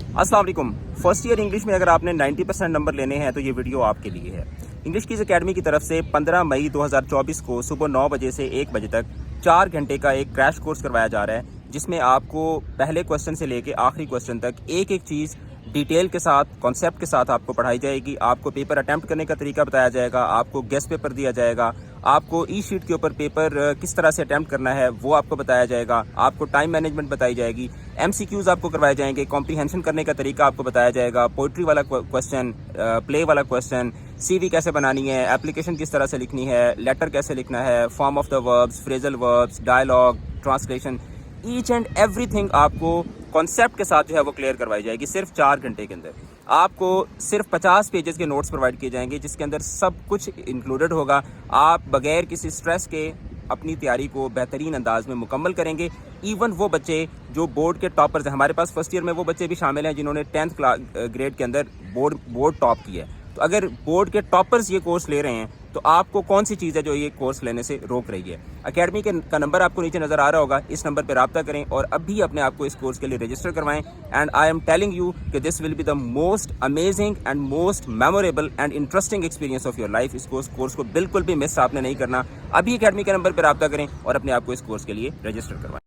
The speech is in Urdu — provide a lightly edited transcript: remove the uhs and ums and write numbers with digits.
السلام علیکم. فرسٹ ایئر انگلش میں اگر آپ نے 90% نمبر لینے ہیں تو یہ ویڈیو آپ کے لیے ہے. انگلش کیز اکیڈمی کی طرف سے 15 مئی 2024 کو صبح 9 بجے سے 1 بجے تک 4 گھنٹے کا ایک کریش کورس کروایا جا رہا ہے، جس میں آپ کو پہلے کوسچن سے لے کے آخری کوسچن تک ایک ایک چیز ڈیٹیل کے ساتھ، کانسیپٹ کے ساتھ آپ کو پڑھائی جائے گی. آپ کو پیپر اٹیمپٹ کرنے کا طریقہ بتایا جائے گا، آپ کو گیس پیپر دیا جائے گا، آپ کو ای شیٹ کے اوپر پیپر کس طرح سے اٹیمپٹ کرنا ہے وہ آپ کو بتایا جائے گا، آپ کو ٹائم مینجمنٹ بتائی جائے گی، ایم سی کیوز آپ کو کروائے جائیں گے، کمپریہنشن کرنے کا طریقہ آپ کو بتایا جائے گا، پوئٹری والا کوسچن، پلے والا کوسچن، سی وی کیسے بنانی ہے، اپلیکیشن کس طرح سے لکھنی ہے، لیٹر کیسے لکھنا ہے، form of the verbs, phrasal verbs, dialogue, translation, each and every thing آپ کو کانسیپٹ کے ساتھ جو ہے وہ کلیئر کروائی جائے گی صرف 4 گھنٹے کے اندر. آپ کو صرف 50 پیجز کے نوٹس پرووائڈ کیے جائیں گے جس کے اندر سب کچھ انکلوڈڈ ہوگا. آپ بغیر کسی سٹریس کے اپنی تیاری کو بہترین انداز میں مکمل کریں گے. ایون وہ بچے جو بورڈ کے ٹاپرز ہیں، ہمارے پاس فرسٹ ایئر میں وہ بچے بھی شامل ہیں جنہوں نے 10th گریڈ کے اندر بورڈ ٹاپ کیا ہے. تو اگر بورڈ کے ٹاپرز یہ کورس لے رہے ہیں تو آپ کو کون سی چیز ہے جو یہ کورس لینے سے روک رہی ہے؟ اکیڈمی کا نمبر آپ کو نیچے نظر آ رہا ہوگا، اس نمبر پہ رابطہ کریں اور اب بھی اپنے آپ کو اس کورس کے لیے رجسٹر کروائیں. And I am telling you کہ this will be the most amazing and most memorable and interesting experience of your life. اس کورس کو بالکل بھی مس آپ نے نہیں کرنا. ابھی اکیڈمی کے نمبر پہ رابطہ کریں اور اپنے آپ کو اس کورس کے لیے رجسٹر کروائیں.